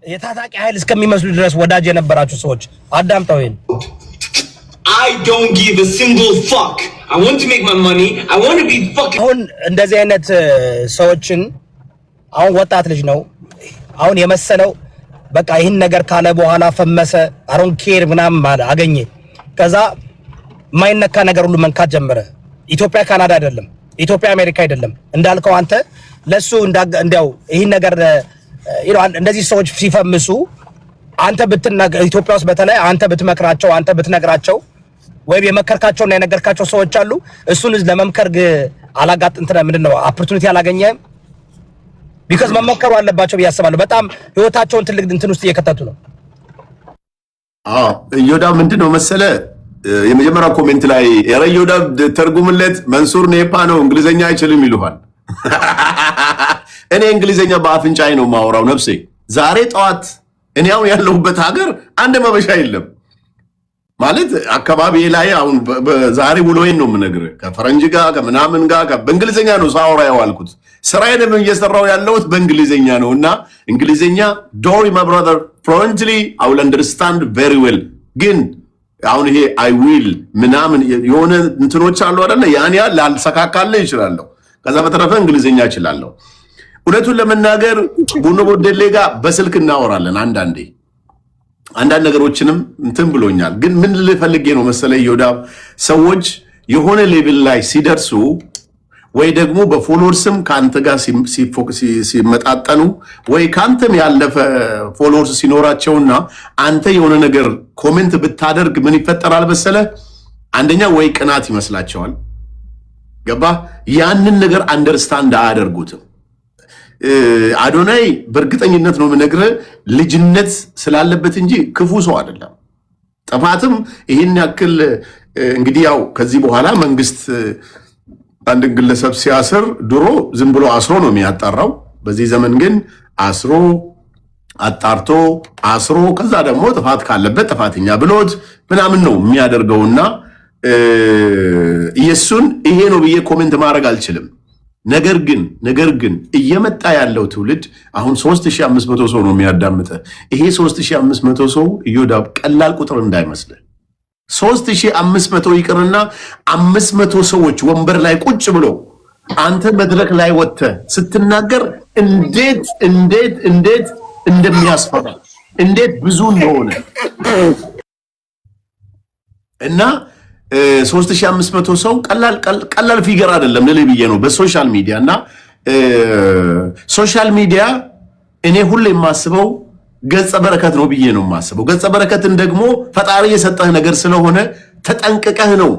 የታጣቂ ኃይል እስከሚመስሉ ድረስ ወዳጅ የነበራችሁ ሰዎች አዳምጠው ይሄን I don't give a single fuck. I want to make my money. I want to be fucking አሁን እንደዚህ አይነት ሰዎችን አሁን ወጣት ልጅ ነው አሁን የመሰለው በቃ ይሄን ነገር ካለ በኋላ ፈመሰ አሮን ኬር ምናምን ማለት አገኘ ከዛ ማይነካ ነገር ሁሉ መንካት ጀመረ ኢትዮጵያ ካናዳ አይደለም ኢትዮጵያ አሜሪካ አይደለም እንዳልከው አንተ ለሱ እንዲያው ይሄን ነገር እንደዚህ ሰዎች ሲፈምሱ አንተ ብትናገር ኢትዮጵያ ውስጥ በተለይ አንተ ብትመክራቸው አንተ ብትነግራቸው ወይ የመከርካቸውና የነገርካቸው ሰዎች አሉ እሱን ለመምከር አላጋጥ እንትና ምንድነው ኦፖርቹኒቲ አላገኘም ቢካዝ መመከሩ አለባቸው ያስባሉ በጣም ህይወታቸውን ትልቅ እንትን ውስጥ እየከተቱ ነው ዮዳ ምንድነው መሰለ የመጀመሪያው ኮሜንት ላይ ዮዳ ተርጉምለት መንሱር ኔፓ ነው እንግሊዘኛ አይችልም ይሉሃል እኔ እንግሊዘኛ በአፍንጫዬ ነው ማወራው ነፍሴ ዛሬ ጠዋት እኔ አሁን ያለሁበት ሀገር አንድ መበሻ የለም ማለት አካባቢ ላይ አሁን ዛሬ ውሎዬን ነው የምነግርህ ከፈረንጅ ጋር ከምናምን ጋር በእንግሊዘኛ ነው ሳወራ ያዋልኩት ስራዬንም እየሰራው ያለሁት በእንግሊዘኛ ነውና እንግሊዘኛ ዶሪ my brother fluently I will understand very well ግን አሁን ይሄ I will ምናምን የሆነ እንትኖች አሉ አይደል ያን ያህል ላልሰካካልህ ይችላል ከዛ በተረፈ እንግሊዘኛ እችላለሁ ሁለቱን ለመናገር ቡኖ ቦደሌ ጋር በስልክ እናወራለን አንዳንድ ነገሮችንም እንትን ብሎኛል ግን ምን ልፈልጌ ነው መሰለኝ ዮዳብ ሰዎች የሆነ ሌቭል ላይ ሲደርሱ ወይ ደግሞ በፎሎወርስም ካንተ ጋር ሲመጣጠኑ ወይ ካንተም ያለፈ ፎሎወርስ ሲኖራቸውና አንተ የሆነ ነገር ኮሜንት ብታደርግ ምን ይፈጠራል መሰለ አንደኛ ወይ ቅናት ይመስላቸዋል ገባ ያንን ነገር አንደርስታንድ አያደርጉትም አዶናይ በርግጠኝነት ነው የምነግርህ ልጅነት ስላለበት እንጂ ክፉ ሰው አይደለም ጥፋትም ይሄን ያክል እንግዲህ ያው ከዚህ በኋላ መንግስት አንድ ግለሰብ ሲያስር ድሮ ዝም ብሎ አስሮ ነው የሚያጣራው በዚህ ዘመን ግን አስሮ አጣርቶ አስሮ ከዛ ደግሞ ጥፋት ካለበት ጥፋተኛ ብሎት ምናምን ነው የሚያደርገውና ኢየሱስን ይሄ ነው ብዬ ኮሜንት ማድረግ አልችልም ነገር ግን እየመጣ ያለው ትውልድ አሁን 3500 ሰው ነው የሚያዳምጠ ይሄ 3500 ሰው ይዮዳብ ቀላል ቁጥር እንዳይመስል 3500 ይቅርና 500 ሰዎች ወንበር ላይ ቁጭ ብሎ አንተ መድረክ ላይ ወጥተ ስትናገር እንዴት እንደሚያስፈራ እንዴት ብዙ እንደሆነ እና 3500 ሰው ቀላል ፊገር አይደለም ለልብዬ ነው በሶሻል ሚዲያ እና ሶሻል ሚዲያ እኔ ሁሌ የማስበው ገጸ በረከት ነው ብዬ ነው የማስበው ገጸ በረከትን ደግሞ ፈጣሪ የሰጠህ ነገር ስለሆነ ተጠንቀቀህ ነው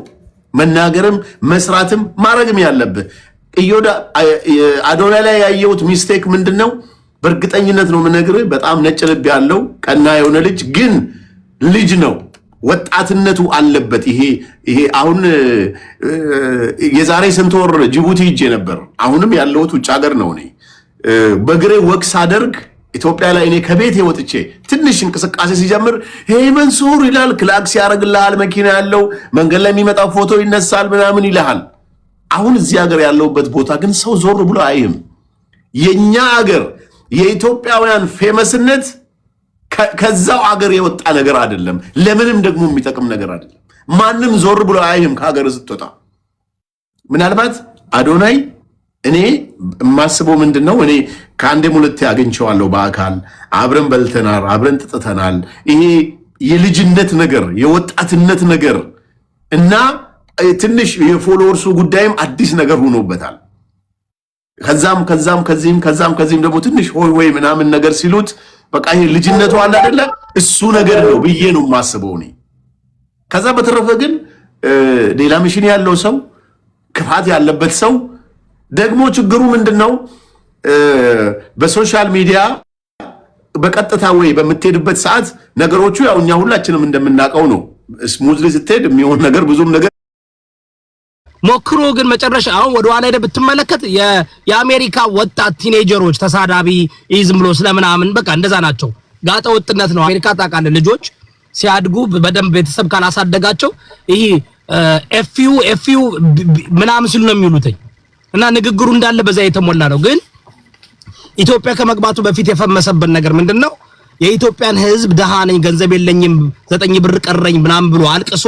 መናገርም መስራትም ማረግም ያለብህ ኢዮዳ አዶናይ ላይ ያየሁት ሚስቴክ ምንድነው በእርግጠኝነት ነው የምነግርህ በጣም ነጭ ልብ ያለው ቀና የሆነ ልጅ ግን ልጅ ነው ወጣትነቱ አለበት ይሄ አሁን የዛሬ ስንት ወር ጅቡቲ ሄጄ ነበር አሁንም ያለሁት ውጭ ሀገር ነው እኔ በግሬ ወክስ አደርግ ኢትዮጵያ ላይ እኔ ከቤት ወጥቼ ትንሽ እንቅስቃሴ ሲጀምር ሄይ መንሱር ይላል ክላክስ ያረግልሃል መኪና ያለው መንገድ ላይ የሚመጣው ፎቶ ይነሳል ምናምን ይልሃል አሁን እዚህ ሀገር ያለውበት ቦታ ግን ሰው ዞር ብሎ አይም የኛ ሀገር የኢትዮጵያውያን ፌመስነት ከዛው ሀገር የወጣ ነገር አይደለም ለምንም ደግሞ የሚጠቅም ነገር አይደለም ማንም ዞር ብሎ አይም ከሀገር ስትወጣ ምናልባት አዶናይ እኔ ማስበው ምንድነው እኔ ከአንዴም ሁለቴ አግኝቼዋለሁ በአካል አብረን በልተናል አብረን ጥጥተናል ይሄ የልጅነት ነገር የወጣትነት ነገር እና ትንሽ የፎሎወርሱ ጉዳይም አዲስ ነገር ሆኖበታል ከዛም ደግሞ ትንሽ ሆይ ምናምን ነገር ሲሉት በቃ ይሄ ልጅነቱ አለ አይደለ እሱ ነገር ነው ብዬ ነው ማስበው እኔ ከዛ በተረፈ ግን ሌላ ሚሽን ያለው ሰው ክፋት ያለበት ሰው ደግሞ ችግሩ ምንድነው በሶሻል ሚዲያ በቀጥታ ወይ በምትሄድበት ሰዓት ነገሮቹ ያው እኛ ሁላችንም እንደምናቀው ነው ስሙዝሊ ስትሄድ የሚሆን ነገር ብዙም ነገር ሞክሮ ግን መጨረሻ አሁን ወደ ኋላ ሄደ ብትመለከት የአሜሪካ ወጣት ቲኔጀሮች ተሳዳቢ ይዝም ብሎ ስለምናምን በቃ እንደዛ ናቸው ጋጠ ወጥነት ነው አሜሪካ ታውቃለህ ልጆች ሲያድጉ በደንብ ቤተሰብ ካላሳደጋቸው ይሄ ኤፍዩ ምናምን ሲሉ ነው የሚሉት እና ንግግሩ እንዳለ በዛ የተሞላ ነው ግን ኢትዮጵያ ከመግባቱ በፊት የፈመሰበት ነገር ምንድነው? የኢትዮጵያን ህዝብ ደሃ ነኝ ገንዘብ የለኝም 9 ብር ቀረኝ ምናምን ብሎ አልቅሶ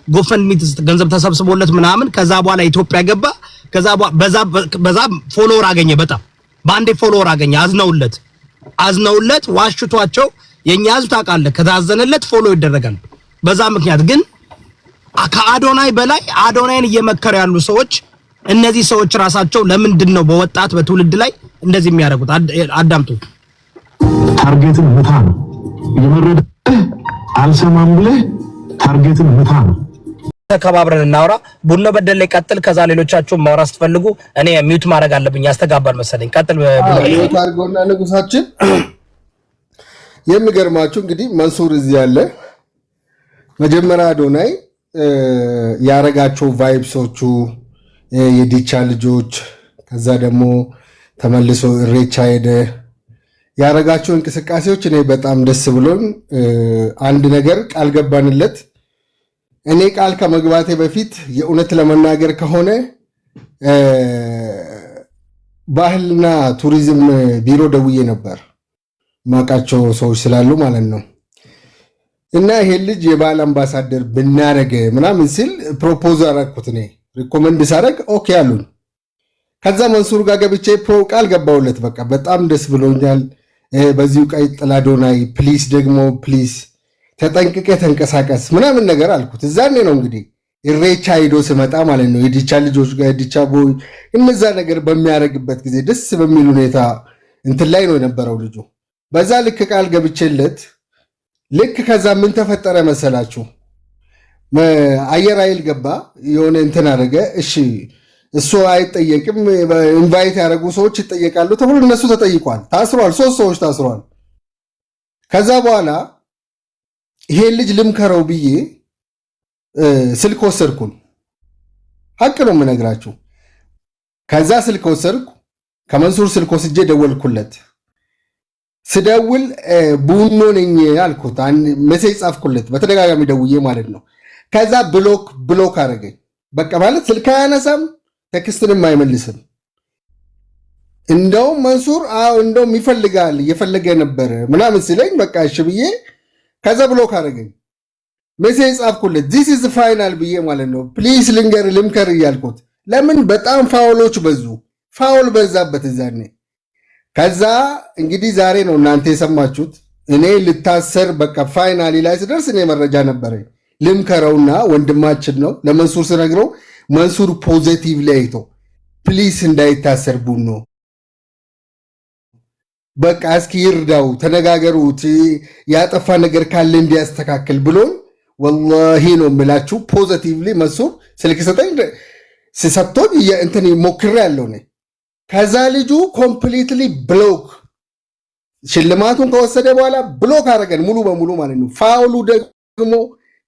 ጎፈንድሚ ገንዘብ ተሰብስቦለት ምናምን ከዛ በኋላ ኢትዮጵያ ገባ። ከዛ በዛ ፎሎወር አገኘ። በጣም ባንዴ ፎሎወር አገኘ። አዝነውለት ዋሽቷቸው የኛ ህዝብ ታውቃለህ ከታዘነለት ፎሎ ይደረጋል። በዛ ምክንያት ግን ከአዶናይ በላይ አዶናይን እየመከረ ያሉ ሰዎች እነዚህ ሰዎች ራሳቸው ለምንድን ነው በወጣት በትውልድ ላይ እንደዚህ የሚያደርጉት? አዳምጡ። ታርጌትን ምታ ነው የመረደህ አልሰማም ብለህ ታርጌትን ምታ ነው። ተከባብረን እናውራ። ቡኖ በደል ላይ ቀጥል። ከዛ ሌሎቻችሁ ማውራት ስትፈልጉ እኔ ሚውት ማድረግ አለብኝ ያስተጋባል መሰለኝ። ቀጥል። ታርጎና ንጉሳችን የሚገርማችሁ እንግዲህ መንሱር እዚህ ያለ መጀመሪያ አዶናይ ያረጋቸው ቫይብሶቹ የዲቻ ልጆች ከዛ ደግሞ ተመልሶ እሬቻ ሄደ ያረጋቸው እንቅስቃሴዎች እኔ በጣም ደስ ብሎን አንድ ነገር ቃል ገባንለት። እኔ ቃል ከመግባቴ በፊት የእውነት ለመናገር ከሆነ ባህልና ቱሪዝም ቢሮ ደውዬ ነበር ማቃቸው ሰዎች ስላሉ ማለት ነው። እና ይሄ ልጅ የባህል አምባሳደር ብናረግ ምናምን ሲል ፕሮፖዝ አደረኩት። እኔ ሪኮመንድ ሳደርግ ኦኬ አሉኝ። ከዛ መንሱር ጋር ገብቼ ቃል ገባውለት። በቃ በጣም ደስ ብሎኛል። በዚሁ ቀይ ጥላ አዶናይ ፕሊስ ደግሞ ፕሊስ ተጠንቅቄ ተንቀሳቀስ ምናምን ነገር አልኩት። እዛኔ ነው እንግዲህ እሬቻ ሄዶ ስመጣ ማለት ነው የዲቻ ልጆች ጋር የዲቻ ቦይ እነዛ ነገር በሚያደርግበት ጊዜ ደስ በሚል ሁኔታ እንትን ላይ ነው የነበረው ልጁ። በዛ ልክ ቃል ገብቼለት ልክ ከዛ ምን ተፈጠረ መሰላችሁ? አየር ኃይል ገባ የሆነ እንትን አደረገ። እሺ እሱ አይጠየቅም፣ ኢንቫይት ያደረጉ ሰዎች ይጠየቃሉ ተብሎ እነሱ ተጠይቋል። ታስሯል፣ 3 ሰዎች ታስሯል። ከዛ በኋላ ይሄ ልጅ ልምከረው ብዬ ስልክ ወሰድኩን። ሀቅ ነው የምነግራችሁ። ከዛ ስልክ ወሰድኩ፣ ከመንሱር ስልክ ወስጄ ደወልኩለት። ስደውል ቡኖ ነኝ አልኩት። ሜሴጅ ጻፍኩለት በተደጋጋሚ ደውዬ ማለት ነው። ከዛ ብሎክ አደረገኝ። በቃ ማለት ስልክ አያነሳም፣ ቴክስትንም አይመልስም። እንደውም መንሱር እንደውም ይፈልጋል እየፈለገ ነበር ምናምን ሲለኝ በቃ እሺ ብዬ ከዛ ብሎክ አደረገኝ። ሜሴጅ ጻፍኩለት ዚስ ኢዝ ፋይናል ብዬ ማለት ነው። ፕሊስ ልምከር እያልኩት ለምን በጣም ፋውሎች በዙ፣ ፋውል በዛበት እዛኔ። ከዛ እንግዲህ ዛሬ ነው እናንተ የሰማችሁት። እኔ ልታሰር በቃ ፋይናሊ ላይ ስደርስ እኔ መረጃ ነበረኝ። ልምከረውና ወንድማችን ነው ለመንሱር ስነግረው መንሱር ፖዚቲቭ ላይ አይቶ ፕሊስ እንዳይታሰር ቡኖ በቃ እስኪ ይርዳው ተነጋገሩት ያጠፋ ነገር ካለ እንዲያስተካክል ብሎን ወላሂ ነው የምላችሁ። ፖዚቲቭሊ መንሱር ስልክ ሰጠኝ እንትን ሞክሬ ያለው ነኝ። ከዛ ልጁ ኮምፕሊትሊ ብሎክ ሽልማቱን ከወሰደ በኋላ ብሎክ አደረገን ሙሉ በሙሉ ማለት ነው። ፋውሉ ደግሞ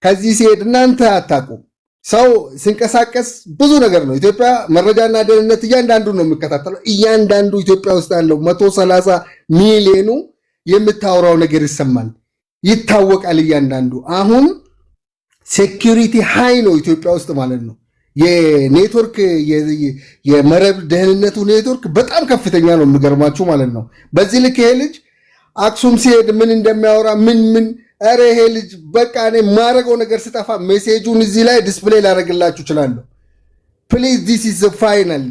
ከዚህ ሲሄድ እናንተ አታውቁም። ሰው ሲንቀሳቀስ ብዙ ነገር ነው። ኢትዮጵያ መረጃና ደህንነት እያንዳንዱ ነው የሚከታተለው። እያንዳንዱ ኢትዮጵያ ውስጥ ያለው 130 ሚሊዮኑ የምታወራው ነገር ይሰማል፣ ይታወቃል እያንዳንዱ። አሁን ሴኩሪቲ ሃይ ነው ኢትዮጵያ ውስጥ ማለት ነው። የኔትወርክ የመረብ ደህንነቱ ኔትወርክ በጣም ከፍተኛ ነው የሚገርማችሁ ማለት ነው። በዚህ ልክ ይሄ ልጅ አክሱም ሲሄድ ምን እንደሚያወራ ምን ኧረ ይሄ ልጅ በቃ እኔ ማረገው ነገር ስጠፋ ሜሴጁን እዚህ ላይ ዲስፕሌይ ላደርግላችሁ እችላለሁ። ፕሊዝ ዲስ ኢዝ ፋይናል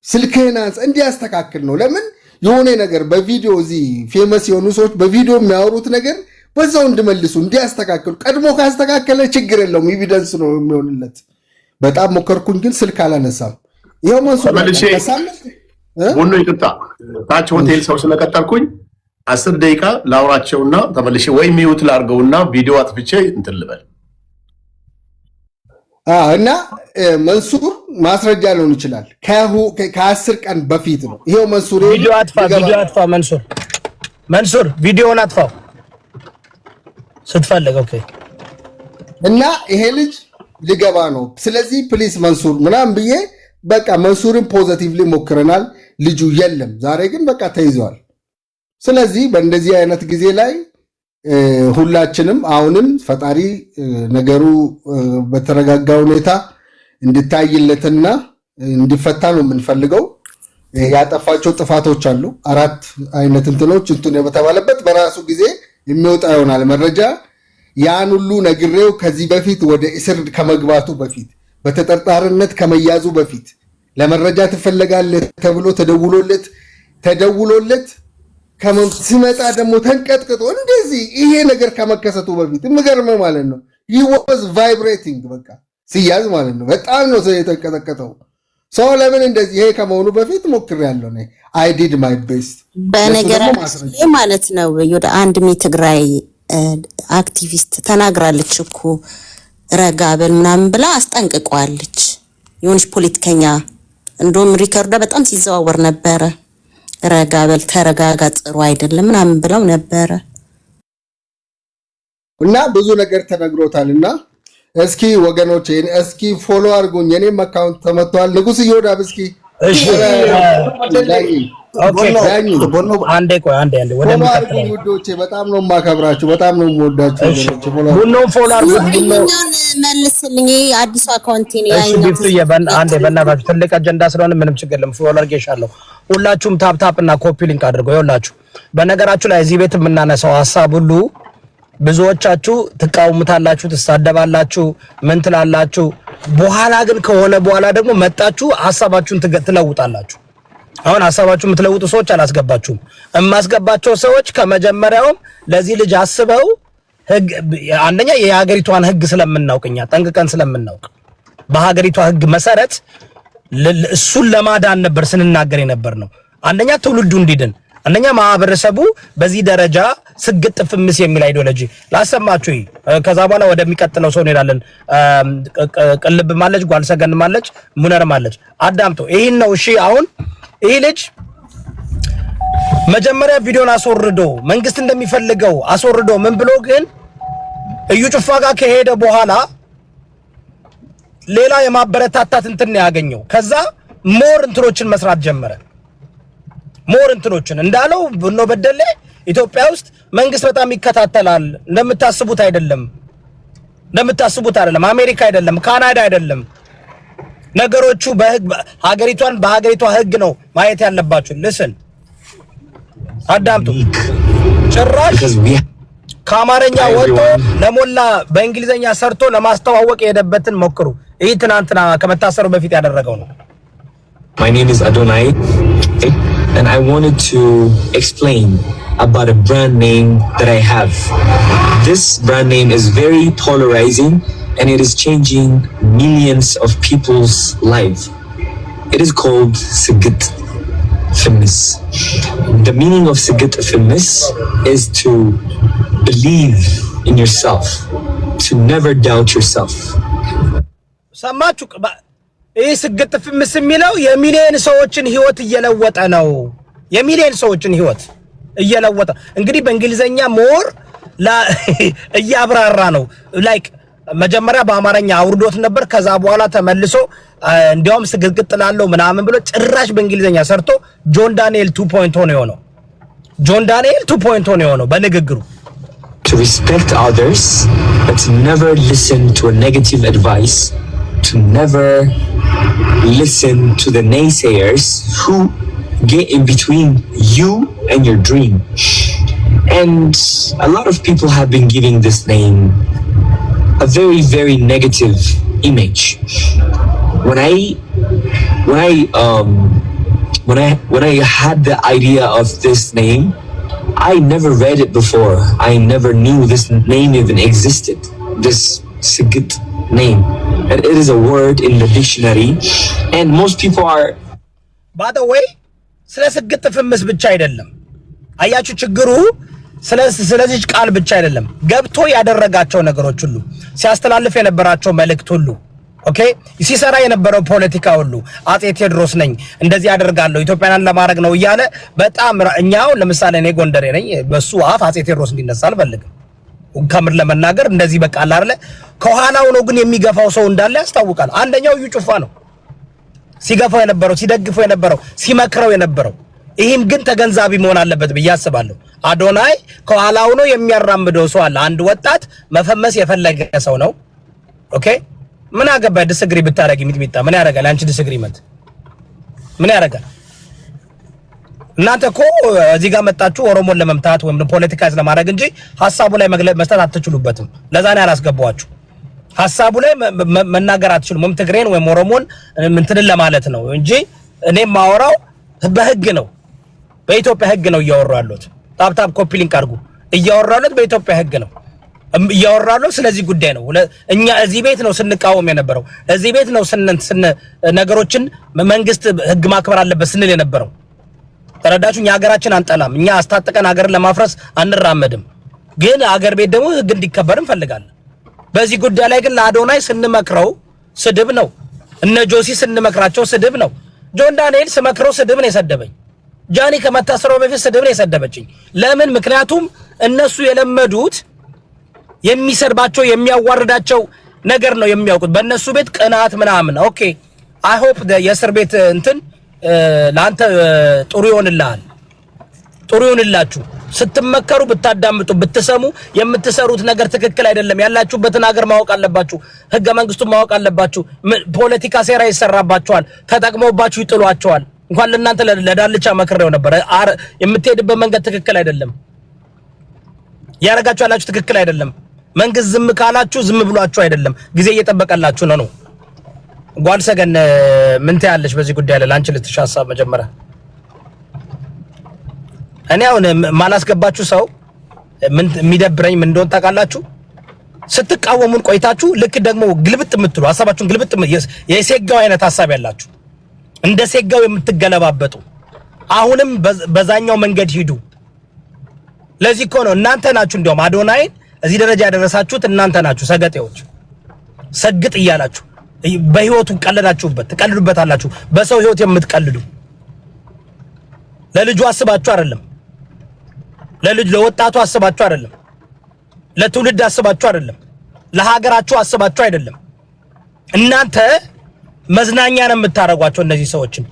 ስልክህን አንሳ እንዲያስተካክል ነው። ለምን የሆነ ነገር በቪዲዮ እዚህ ፌመስ የሆኑ ሰዎች በቪዲዮ የሚያወሩት ነገር በዛው እንድመልሱ እንዲያስተካክሉ። ቀድሞ ካስተካከለ ችግር የለውም ኤቪደንስ ነው የሚሆንለት። በጣም ሞከርኩኝ ግን ስልክ አላነሳም። ይሄው መንሱር ቡኖ ይቅጣ ታች ሆቴል ሰው ስለቀጠርኩኝ 10 ደቂቃ ላውራቸውና ተመልሼ ወይ ሚውት ላርገውና ቪዲዮ አጥፍቼ እንትን ልበል እና መንሱር ማስረጃ ሊሆን ይችላል። ከ10 ቀን በፊት ነው ይሄው መንሱር ቪዲዮ አጥፋ መንሱር ቪዲዮውን አጥፋው ስትፈልግ ኦኬ። እና ይሄ ልጅ ሊገባ ነው። ስለዚህ ፕሊስ መንሱር ምናምን ብዬ በቃ መንሱርን ፖዚቲቭሊ ሞክረናል። ልጁ የለም ዛሬ ግን በቃ ተይዘዋል። ስለዚህ በእንደዚህ አይነት ጊዜ ላይ ሁላችንም አሁንም ፈጣሪ ነገሩ በተረጋጋ ሁኔታ እንድታይለትና እንዲፈታ ነው የምንፈልገው። ያጠፋቸው ጥፋቶች አሉ። 4 አይነት እንትኖች እንትን በተባለበት በራሱ ጊዜ የሚወጣ ይሆናል መረጃ። ያን ሁሉ ነግሬው ከዚህ በፊት ወደ እስር ከመግባቱ በፊት በተጠርጣሪነት ከመያዙ በፊት ለመረጃ ትፈልጋለህ ተብሎ ተደውሎለት ሲመጣ ደግሞ ተንቀጥቅጦ እንደዚህ ይሄ ነገር ከመከሰቱ በፊት ምገርመ ማለት ነው። he was vibrating በቃ ሲያዝ ማለት ነው። በጣም ነው የተንቀጠቀጠው። ሰው ለምን እንደዚህ ይሄ ከመሆኑ በፊት ሞክሬያለሁ ነው I did my best በነገራችን ማለት ነው። ወደ አንድ ትግራይ አክቲቪስት ተናግራለች እኮ ረጋበል ምናምን ብላ አስጠንቅቀዋለች። የሆነች ፖለቲከኛ እንደውም ሪከርዷ በጣም ሲዘዋወር ነበረ። ረጋበል ተረጋጋ፣ ጥሩ አይደለም ምናምን ብለው ነበረ እና ብዙ ነገር ተነግሮታልና እስኪ ወገኖቼ እስኪ ፎሎ አድርጉኝ። የኔም አካውንት ተመቷል። ንጉስ ይወዳብ እስኪ እሺ አንዴ ወደ ውዶቼ በጣም ነው የማከብራችሁ፣ በጣም ነው የምወዳችሁ ወገኖቼ። ቡኖን ፎሎ አድርጉኝ። መልስልኝ አዲሱ አካውንት ነው ያኛው። እሺ አንዴ በእናታችሁ ትልቅ አጀንዳ ስለሆነ ምንም ችግር የለም። ፎሎ አድርጌሻለሁ። ሁላችሁም ታፕ እና ኮፒ ሊንክ አድርገው። ይኸውላችሁ በነገራችሁ ላይ እዚህ ቤት የምናነሳው ሐሳብ ሁሉ ብዙዎቻችሁ ትቃወሙታላችሁ፣ ትሳደባላችሁ፣ ምን ትላላችሁ። በኋላ ግን ከሆነ በኋላ ደግሞ መጣችሁ ሐሳባችሁን ትለውጣላችሁ። አሁን ሐሳባችሁን የምትለውጡ ሰዎች አላስገባችሁም። እማስገባቸው ሰዎች ከመጀመሪያውም ለዚህ ልጅ አስበው ህግ አንደኛ የሀገሪቷን ህግ ስለምናውቅኛ ጠንቅቀን ስለምናውቅ በሀገሪቷ ህግ መሰረት እሱን ለማዳን ነበር ስንናገር የነበር ነው። አንደኛ ትውልዱ እንዲድን፣ አንደኛ ማህበረሰቡ በዚህ ደረጃ ስግጥ ፍምስ የሚል አይዲዮሎጂ ላሰማችሁ። ከዛ በኋላ ወደሚቀጥለው ሰው እንሄዳለን። ቅልብ ማለች፣ ጓልሰገን ማለች፣ ሙነር ማለች። አዳምጦ ይሄን ነው። እሺ አሁን ይሄ ልጅ መጀመሪያ ቪዲዮን አስወርዶ መንግስት እንደሚፈልገው አስወርዶ ምን ብሎ ግን እዩ ጩፋ ጋር ከሄደ በኋላ ሌላ የማበረታታት እንትን ያገኘው። ከዛ ሞር እንትኖችን መስራት ጀመረ። ሞር እንትኖችን እንዳለው ብኖ በደለ ኢትዮጵያ ውስጥ መንግስት በጣም ይከታተላል። እንደምታስቡት አይደለም፣ አሜሪካ አይደለም፣ ካናዳ አይደለም። ነገሮቹ በሀገሪቷ ህግ ነው ማየት ያለባችሁ። ልስን አዳምጡ። ጭራሽ ከአማርኛ ወጥቶ ለሞላ በእንግሊዘኛ ሰርቶ ለማስተዋወቅ የሄደበትን ሞክሩ። ይህ ትናንትና ከመታሰሩ በፊት ያደረገው ነው። My name is Adonai and I wanted to explain about a brand name that I have. This brand name is very polarizing and it is changing millions of people's lives. It is called Sigit Filmis. The meaning of Sigit Filmis is to believe in yourself, to never doubt yourself. ሰማችሁ? ይህ ስግጥ ፍምስ የሚለው የሚሊዮን ሰዎችን ህይወት እየለወጠ ነው። የሚሊዮን ሰዎችን ህይወት እየለወጠ እንግዲህ በእንግሊዘኛ ሞር እያብራራ ነው። ላይክ መጀመሪያ በአማርኛ አውርዶት ነበር። ከዛ በኋላ ተመልሶ እንዲያውም ስግጥግጥ ላለው ምናምን ብሎ ጭራሽ በእንግሊዘኛ ሰርቶ ጆን ዳንኤል 2.0 ነው የሆነው። ጆን ዳንኤል 2.0 ነው የሆነው በንግግሩ። To respect others, but to never listen to a negative advice, to never listen to the naysayers who get in between you and your dream. And a lot of people have been giving this name a very, very negative image. When I had the idea of this name, I never read it before. I never knew this name even existed. This Sigit name. And it is a word in the dictionary. And most people are... By the way, ስለ ስግጥ ፍምስ ብቻ አይደለም። አያችሁ ችግሩ ስለዚህ ቃል ብቻ አይደለም። ገብቶ ያደረጋቸው ነገሮች ሁሉ ሲያስተላልፍ የነበራቸው መልእክት ሁሉ ኦኬ ሲሰራ የነበረው ፖለቲካ ሁሉ አጼ ቴዎድሮስ ነኝ እንደዚህ ያደርጋለሁ ኢትዮጵያን ለማድረግ ነው እያለ በጣም እኛው ለምሳሌ እኔ ጎንደሬ ነኝ። በሱ አፍ አጼ ቴዎድሮስ እንዲነሳ አልፈልግም። ከምር ለመናገር እንደዚህ በቃ አላርለ ከኋላው ነው ግን የሚገፋው ሰው እንዳለ ያስታውቃል። አንደኛው እዩ ጩፋ ነው ሲገፋው የነበረው ሲደግፈው የነበረው ሲመክረው የነበረው። ይህም ግን ተገንዛቢ መሆን አለበት ብዬ አስባለሁ። አዶናይ ከኋላው ነው የሚያራምደው ሰው አለ። አንድ ወጣት መፈመስ የፈለገ ሰው ነው። ኦኬ ምን አገባ ዲስግሪ ብታረጊ ሚጥሚጣ ምን ያረጋል? አንቺ ዲስግሪመንት ምን ያረጋል? እናንተ እኮ እዚህ ጋር መጣችሁ ኦሮሞን ለመምታት ወይም ፖለቲካይዝ ለማድረግ እንጂ ሐሳቡ ላይ መስጠት አትችሉበትም። ለዛ ነው ያላስገባዋችሁ። ሐሳቡ ላይ መናገር አትችሉም። ወይም ትግሬን ወይም ኦሮሞን እንትን ለማለት ነው እንጂ እኔ ማወራው በህግ ነው፣ በኢትዮጵያ ህግ ነው እያወራሁ ያለሁት። ታፕ ኮፒ ሊንክ አድርጉ። እያወራሁ ያለሁት በኢትዮጵያ ህግ ነው እያወራሁ ያለሁት። ስለዚህ ጉዳይ ነው። እኛ እዚህ ቤት ነው ስንቃወም የነበረው። እዚህ ቤት ነው ነገሮችን መንግስት ህግ ማክበር አለበት ስንል የነበረው። ተረዳችሁ? እኛ ሀገራችን አንጠላም። እኛ አስታጥቀን ሀገርን ለማፍረስ አንራመድም። ግን ሀገር ቤት ደግሞ ህግ እንዲከበር እንፈልጋለን። በዚህ ጉዳይ ላይ ግን ለአዶናይ ስንመክረው ስድብ ነው። እነ ጆሲ ስንመክራቸው ስድብ ነው። ጆን ዳንኤል ስመክረው ስድብ ነው የሰደበኝ። ጃኒ ከመታሰረው በፊት ስድብ ነው የሰደበችኝ። ለምን? ምክንያቱም እነሱ የለመዱት የሚሰድባቸው የሚያዋርዳቸው ነገር ነው የሚያውቁት። በእነሱ ቤት ቅናት ምናምን። ኦኬ አይ ሆፕ የእስር ቤት እንትን ለአንተ ጥሩ ይሆንልሃል፣ ጥሩ ይሆንላችሁ። ስትመከሩ ብታዳምጡ ብትሰሙ የምትሰሩት ነገር ትክክል አይደለም። ያላችሁበትን ሀገር ማወቅ አለባችሁ። ህገ መንግስቱን ማወቅ አለባችሁ። ፖለቲካ ሴራ ይሰራባችኋል። ተጠቅመውባችሁ ይጥሏችኋል። እንኳን ለእናንተ ለዳልቻ መክሬው ነበር። የምትሄድበት መንገድ ትክክል አይደለም። ያረጋችሁ ያላችሁ ትክክል አይደለም። መንግስት ዝም ካላችሁ ዝም ብሏችሁ አይደለም፣ ጊዜ እየጠበቀላችሁ ነው። ጓል ሰገን ምን ትያለሽ በዚህ ጉዳይ ላይ? ላንቺ ልትሽ ሐሳብ መጀመሪያ እኔ አሁን ማላስገባችሁ ሰው ምን የሚደብረኝ ምን እንደሆነ ታውቃላችሁ? ስትቃወሙን ቆይታችሁ ልክ ደግሞ ግልብጥ የምትሉ ሐሳባችሁን ግልብጥ የሴጋው አይነት ሐሳብ ያላችሁ እንደ ሴጋው የምትገለባበጡ አሁንም በዛኛው መንገድ ሂዱ። ለዚህ እኮ ነው እናንተ ናችሁ እንደውም አዶናይን እዚህ ደረጃ ያደረሳችሁት እናንተ ናችሁ። ሰገጤዎች ሰግጥ እያላችሁ በህይወቱ ትቀልዱበታላችሁ። በሰው ህይወት የምትቀልዱ ለልጁ አስባችሁ አይደለም፣ ለወጣቱ አስባችሁ አይደለም፣ ለትውልድ አስባችሁ አይደለም፣ ለሀገራችሁ አስባችሁ አይደለም። እናንተ መዝናኛ ነው የምታረጓቸው እነዚህ ሰዎችን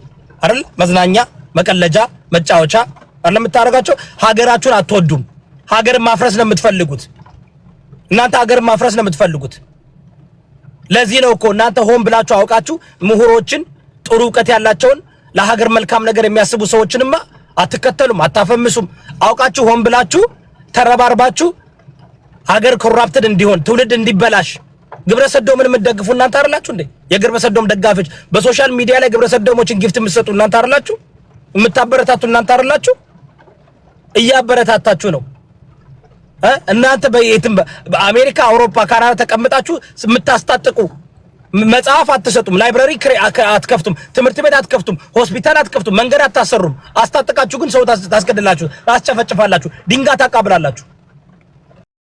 አይደል? መዝናኛ፣ መቀለጃ፣ መጫወቻ አይደል የምታረጓቸው። ሀገራችሁን አትወዱም። ሀገርን ማፍረስ ነው የምትፈልጉት። እናንተ ሀገርን ማፍረስ ነው የምትፈልጉት። ለዚህ ነው እኮ እናንተ ሆን ብላችሁ አውቃችሁ ምሁሮችን ጥሩ ዕውቀት ያላቸውን ለሀገር መልካም ነገር የሚያስቡ ሰዎችንማ አትከተሉም፣ አታፈምሱም። አውቃችሁ ሆን ብላችሁ ተረባርባችሁ ሀገር ኮራፕትድ እንዲሆን ትውልድ እንዲበላሽ ግብረ ሰዶምን የምትደግፉ እናንተ አይደላችሁ እንዴ? የግብረ ሰዶም ደጋፊዎች በሶሻል ሚዲያ ላይ ግብረ ሰዶሞችን ጊፍት የምትሰጡ እናንተ አይደላችሁ? የምታበረታቱ እናንተ አይደላችሁ? እያበረታታችሁ ነው። እናንተ በአሜሪካ፣ አውሮፓ፣ ካናዳ ተቀምጣችሁ የምታስታጥቁ መጽሐፍ አትሰጡም፣ ላይብራሪ አትከፍቱም፣ ትምህርት ቤት አትከፍቱም፣ ሆስፒታል አትከፍቱም፣ መንገድ አታሰሩም። አስታጥቃችሁ ግን ሰው ታስገድላችሁ፣ ታስጨፈጭፋላችሁ፣ ድንጋይ ታቃብላላችሁ።